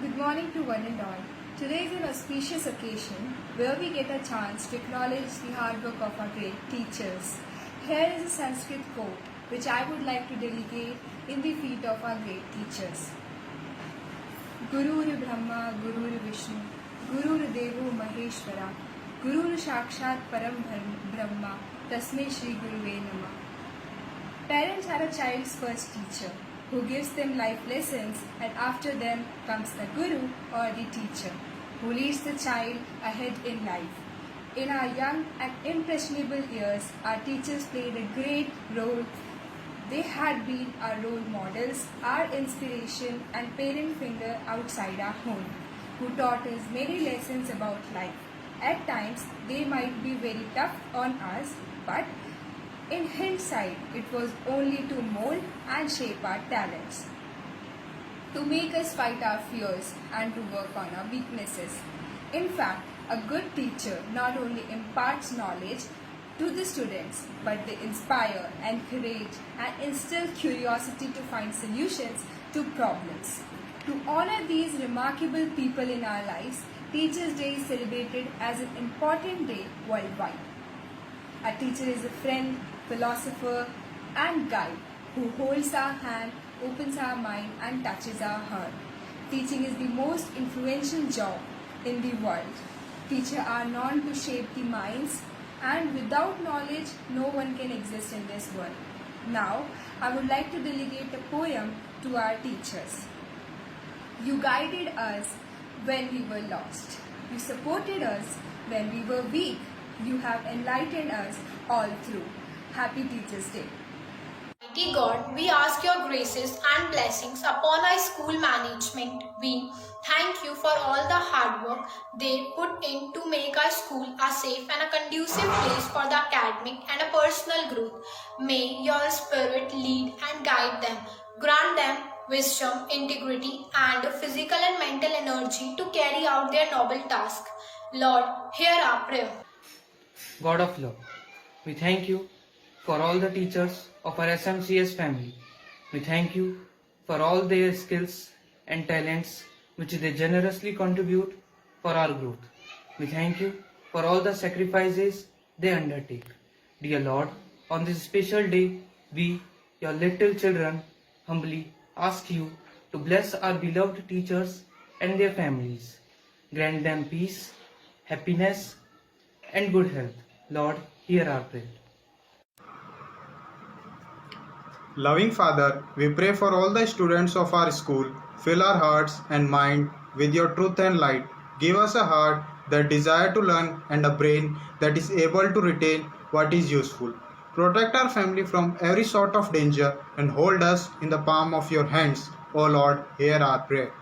Good morning to one and all. Today is an auspicious occasion where we get a chance to acknowledge the hard work of our great teachers. Here is a Sanskrit quote which I would like to delegate in the feet of our great teachers. Gurur Brahma, Gurur Vishnu, Gurur Devo Maheshwara, Gurur Sakshat Param Brahma, Tasmai Shri Guruve Namah. Parents are a child's first teacher who gives them life lessons, and after them comes the guru or the teacher who leads the child ahead in life. In our young and impressionable years, our teachers played a great role. They had been our role models, our inspiration and parent finger outside our home, who taught us many lessons about life. At times, they might be very tough on us, but in hindsight, it was only to mold and shape our talents, to make us fight our fears and to work on our weaknesses. In fact, a good teacher not only imparts knowledge to the students, but they inspire, encourage and instill curiosity to find solutions to problems. To honor these remarkable people in our lives, Teachers' Day is celebrated as an important day worldwide. A teacher is a friend, philosopher and guide who holds our hand, opens our mind and touches our heart. Teaching is the most influential job in the world. Teachers are known to shape the minds, and without knowledge no one can exist in this world. Now I would like to delegate a poem to our teachers. You guided us when we were lost. You supported us when we were weak. You have enlightened us all through. Happy Teachers' Day. Mighty God, we ask your graces and blessings upon our school management. We thank you for all the hard work they put in to make our school a safe and a conducive place for the academic and a personal growth. May your spirit lead and guide them. Grant them wisdom, integrity and physical and mental energy to carry out their noble task. Lord, hear our prayer. God of love, we thank you for all the teachers of our SMCS family. We thank you for all their skills and talents which they generously contribute for our growth. We thank you for all the sacrifices they undertake. Dear Lord, on this special day, we, your little children, humbly ask you to bless our beloved teachers and their families. Grant them peace, happiness and good health. Lord, hear our prayer. Loving Father, we pray for all the students of our school. Fill our hearts and mind with your truth and light. Give us a heart that desires to learn and a brain that is able to retain what is useful. Protect our family from every sort of danger and hold us in the palm of your hands. O Lord, hear our prayer.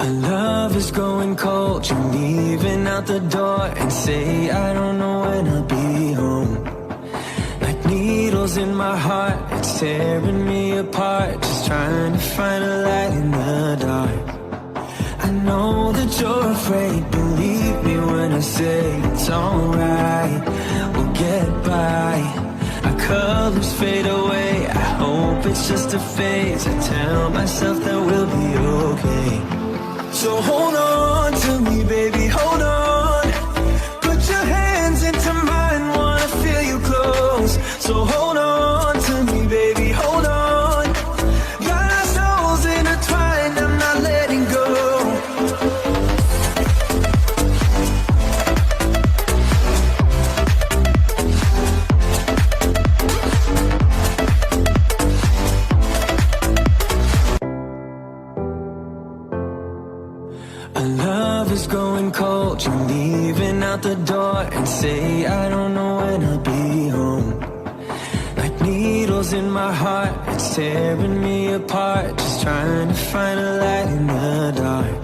Our love is going cold. You're leaving out the door and say I don't know when I'll be home. Like needles in my heart, it's tearing me apart. Just trying to find a light in the dark. I know that you're afraid, believe me when I say it's alright. We'll get by. Our colors fade away. I hope it's just a phase. I tell myself that we'll be okay. So hold on to me, baby, hold on. Put your hands into mine, wanna feel you close. So hold on to me, baby, hold on. Got our souls intertwined, I'm not letting go. Our love is going cold. You're leaving out the door and say I don't know when I'll be home. Like needles in my heart, it's tearing me apart. Just trying to find a light in the dark.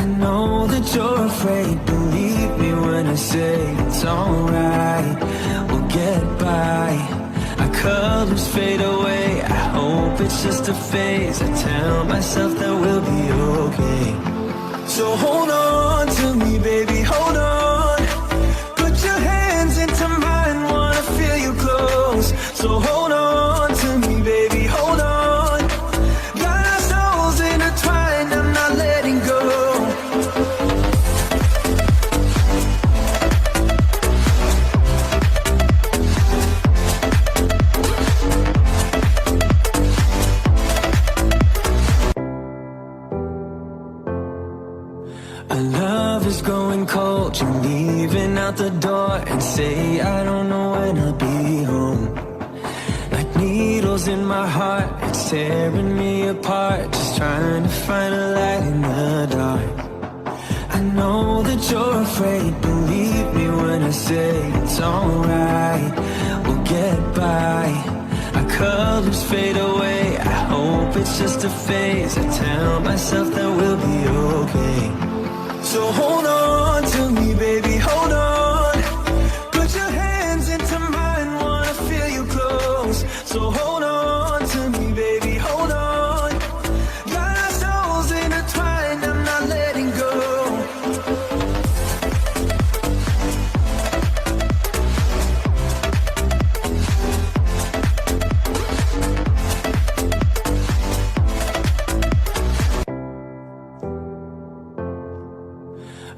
I know that you're afraid, believe me when I say it's alright. We'll get by. Our colors fade away. I hope it's just a phase. I tell myself that we'll be okay. So hold on to me, baby, hold on. Put your hands into mine, wanna feel you close. So hold on to me, baby, hold on. Got our souls intertwined, I'm not letting go. Our love is going cold. You're leaving out the door and say I don't know when I'll be home. Like needles in my heart, it's tearing me apart. Just trying to find a light in the dark. I know that you're afraid, believe me when I say it's alright. We'll get by. Our colors fade away. I hope it's just a phase. I tell myself that we'll be okay. So hold on to me, baby, hold on. Put your hands into mine, wanna feel you close. So hold on to me, baby, hold on. Got our souls intertwined, I'm not letting go.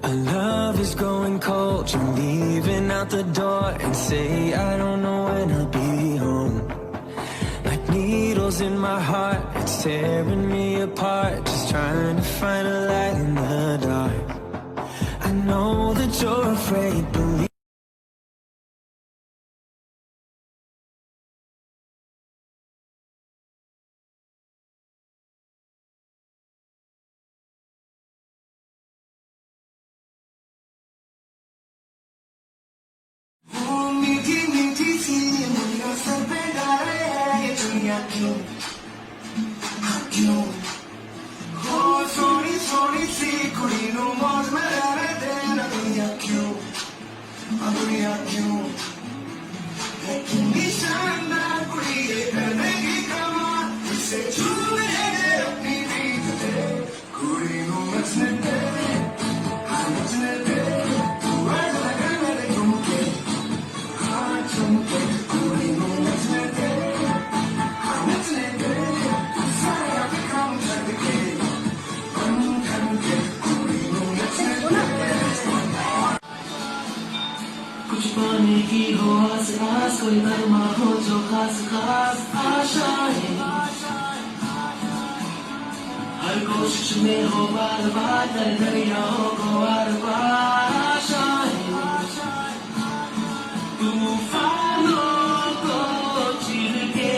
Our love is going cold. You're leaving out the door and say I don't know when I'll be home. Like needles in my heart, it's tearing me apart. Just trying to find a light in the dark. I know that you're afraid, believe. मीठी मीठी सी उंगलियों से बेगा रहे ये दुनिया क्यों क्यों हो सोनी सोनी सी कुड़ी नु मौज में रहने देना दुनिया क्यों है कितनी शानदार कुड़ी ये करने की कमाल इसे छूने दे अपनी रीत दे कुड़ी नु मचने दे हाँ मचने दे तू ऐसा लगा मेरे झुमके कुछ पाने की हो आस आस कोई कर्मा हो जो खास खास आशाएं हर कोशिश में हो बार बार कर दरियाओं को बार बार आशाएं तूफानों को चीर के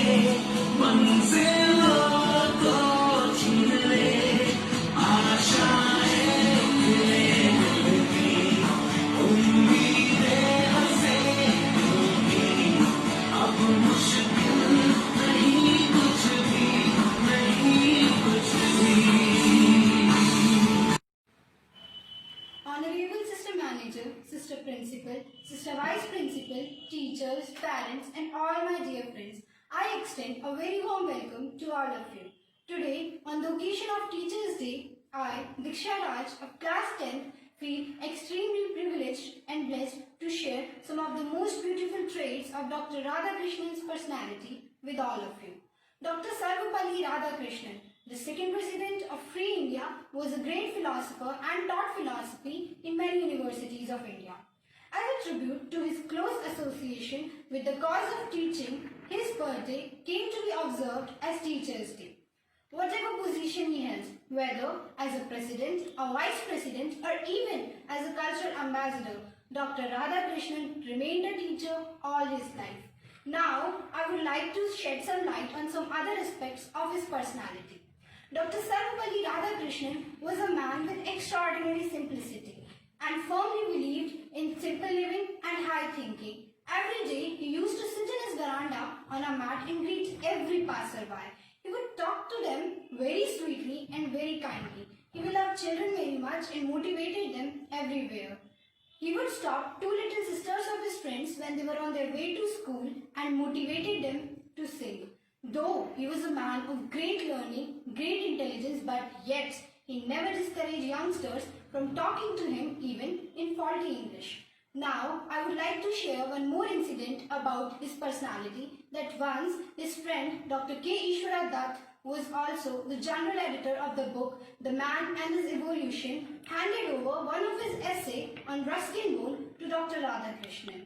मंजिलों को छीन ले आशाएं खिले मिलती उम्मीदें हंसे मिलती अब मुश्किल नहीं कुछ भी नहीं कुछ भी parents, and all my dear friends. I extend a very warm welcome to all of you. Today, on the occasion of Teachers' Day, I, Diksha Raj of Class 10th, feel extremely privileged and blessed to share some of the most beautiful traits of Dr. Radhakrishnan's personality with all of you. Dr. Sarvapalli Radhakrishnan, the second president of Free India, was a great philosopher and taught philosophy in many universities of India. As a tribute to his close association with the cause of teaching, his birthday came to be observed as Teachers' Day. Whatever position he held, whether as a president, a vice president, or even as a cultural ambassador, Dr. Radhakrishnan remained a teacher all his life. Now, I would like to shed some light on some other aspects of his personality. Dr. Sarvapalli Radhakrishnan was a man with extraordinary simplicity and firmly believed in simple living and high thinking. Every day, he used to sit in his veranda on a mat and greet every passerby. He would talk to them very sweetly and very kindly. He loved children very much and motivated them everywhere. He would stop two little sisters of his friends when they were on their way to school and motivated them to sing. Though he was a man of great learning, great intelligence, but yet he never discouraged youngsters from talking to him even in faulty English. Now, I would like to share one more incident about his personality, that once his friend Dr. K. Ishwara Dutt was also the general editor of the book The Man and His Evolution, handed over one of his essays on Ruskin Bull to Dr. Radhakrishnan.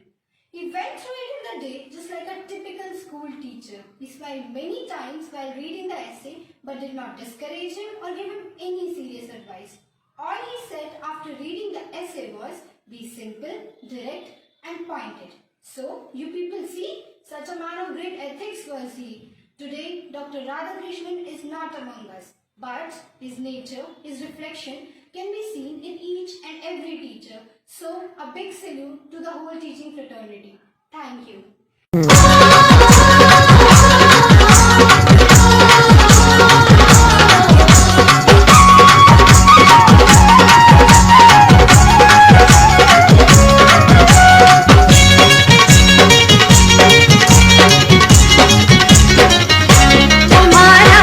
He went through it in the day just like a typical school teacher. He smiled many times while reading the essay but did not discourage him or give him any serious advice. All he said after reading the essay was, "Be simple, direct and pointed." So, you people see, such a man of great ethics was he. Today, Dr. Radhakrishnan is not among us, but his nature, his reflection can be seen in each and every teacher. So, a big salute to the whole teaching fraternity. Thank you. तुम्हारा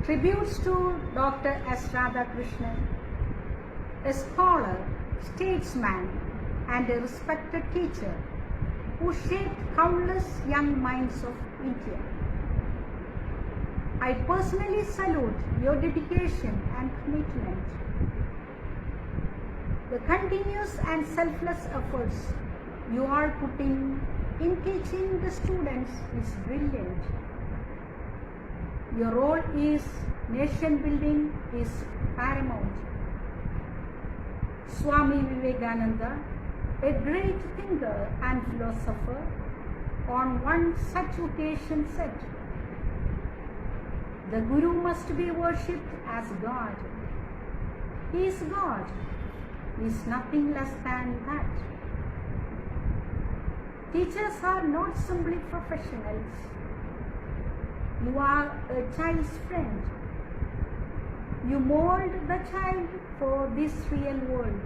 Tributes to Dr. S. Radhakrishnan, a scholar, statesman, and a respected teacher who shaped countless young minds of India. I personally salute your dedication and commitment. The continuous and selfless efforts you are putting in teaching the students is brilliant. Your role is nation building is paramount. Swami Vivekananda, a great thinker and philosopher, on one such occasion said, "The Guru must be worshipped as God. He is God. He is nothing less than that." Teachers are not simply professionals. You are a child's friend. You mold the child for this real world.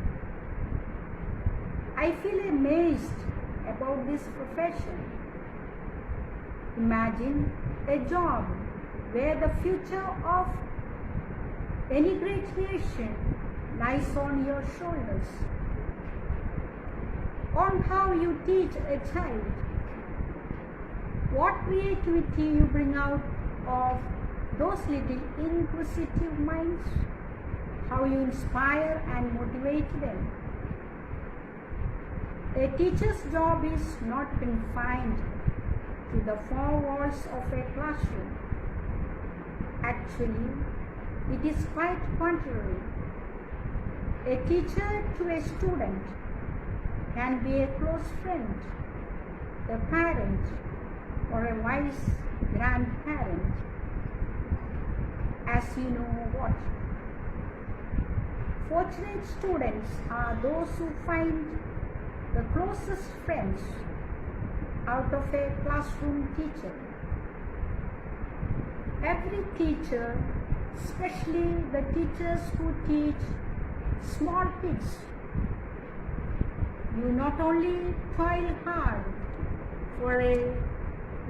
I feel amazed about this profession. Imagine a job where the future of any great nation lies on your shoulders. On how you teach a child, what creativity you bring out of those little inquisitive minds, how you inspire and motivate them. A teacher's job is not confined to the four walls of a classroom. Actually, it is quite contrary. A teacher to a student can be a close friend, a parent, or a wise grandparent, as you know what. Fortunate students are those who find the closest friends out of a classroom teacher. Every teacher, especially the teachers who teach small kids, you not only toil hard for a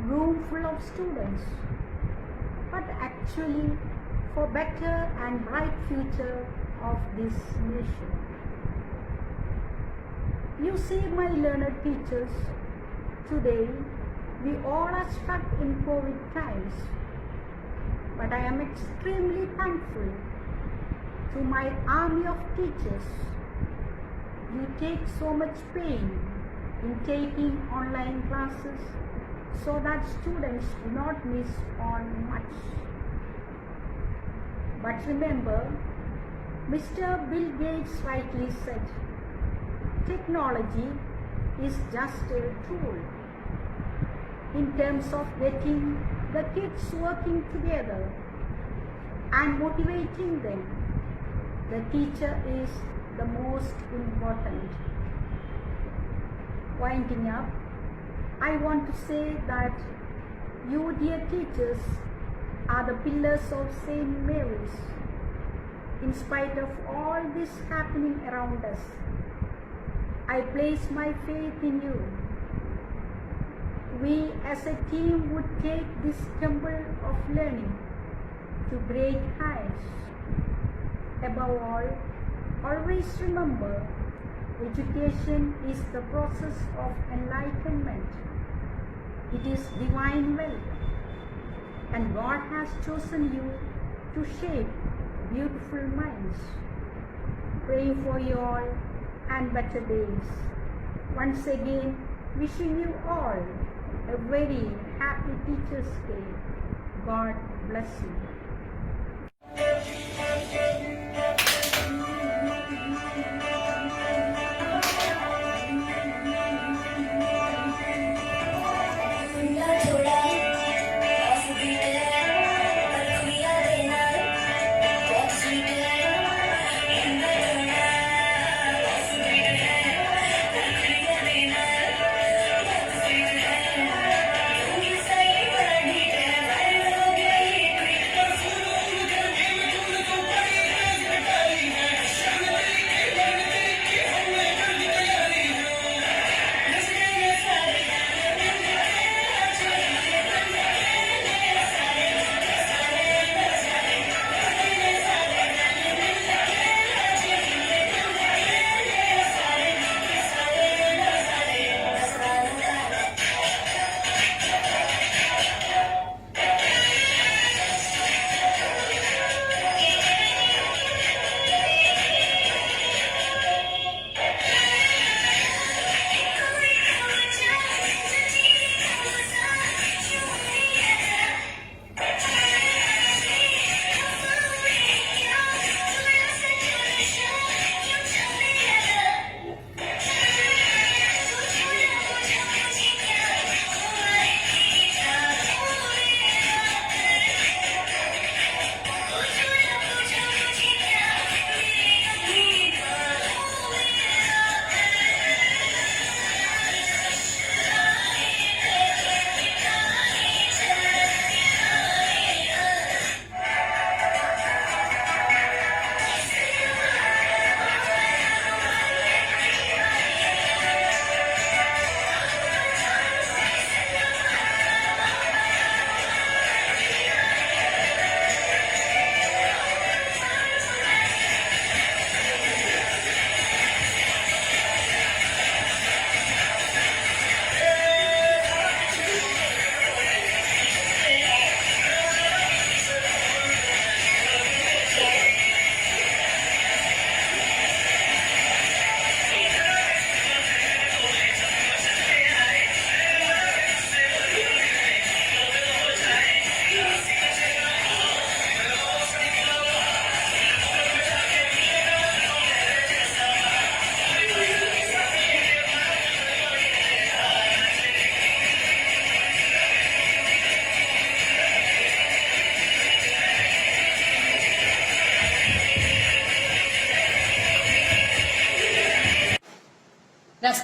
room full of students, but actually for better and bright future of this nation. You see, my learned teachers, today we all are stuck in COVID times, but I am extremely thankful to my army of teachers. You take so much pain in taking online classes so that students do not miss on much. But remember, Mr. Bill Gates rightly said, technology is just a tool. In terms of getting the kids working together and motivating them, the teacher is the most important. Winding up, I want to say that you, dear teachers, are the pillars of St. Mary's. In spite of all this happening around us, I place my faith in you. We as a team would take this temple of learning to great heights. Above all, always remember, education is the process of enlightenment. It is divine wealth, and God has chosen you to shape beautiful minds. Praying for you all and better days. Once again, wishing you all a very happy Teachers' Day. God bless you.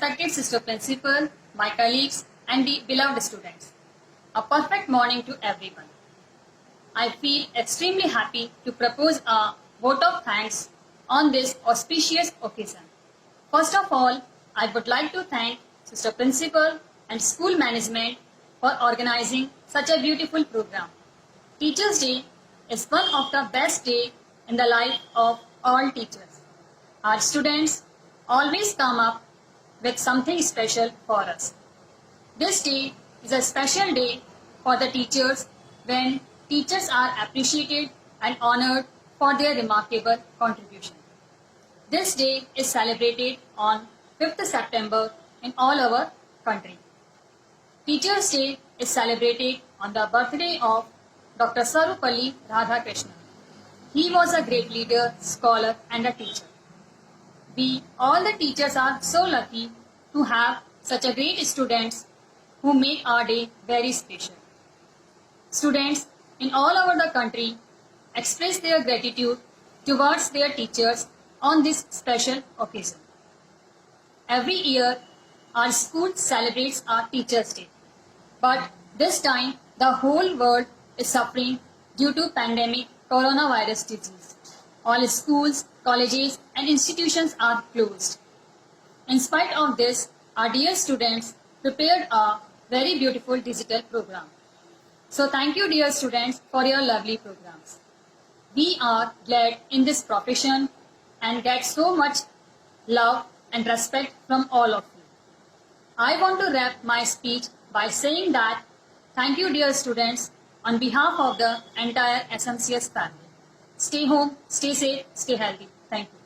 respected Sister Principal, my colleagues, and the beloved students. A perfect morning to everyone. I feel extremely happy to propose a vote of thanks on this auspicious occasion. First of all, I would like to thank Sister Principal and school management for organizing such a beautiful program. Teachers' Day is one of the best days in the life of all teachers. Our students always come up with something special for us. This day is a special day for the teachers when teachers are appreciated and honored for their remarkable contribution. This day is celebrated on 5th September in all over country. Teachers' Day is celebrated on the birthday of Dr. Sarvepalli Radhakrishnan. He was a great leader, scholar and a teacher. We, all the teachers, are so lucky to have such a great students who make our day very special. Students in all over the country express their gratitude towards their teachers on this special occasion. Every year, our school celebrates our Teachers' Day. But this time, the whole world is suffering due to pandemic coronavirus disease. All schools, colleges and institutions are closed. In spite of this, our dear students prepared a very beautiful digital program. So thank you, dear students, for your lovely programs. We are glad in this profession and get so much love and respect from all of you. I want to wrap my speech by saying that thank you, dear students, on behalf of the entire SMCS family. Stay home, stay safe, stay healthy. Thank you.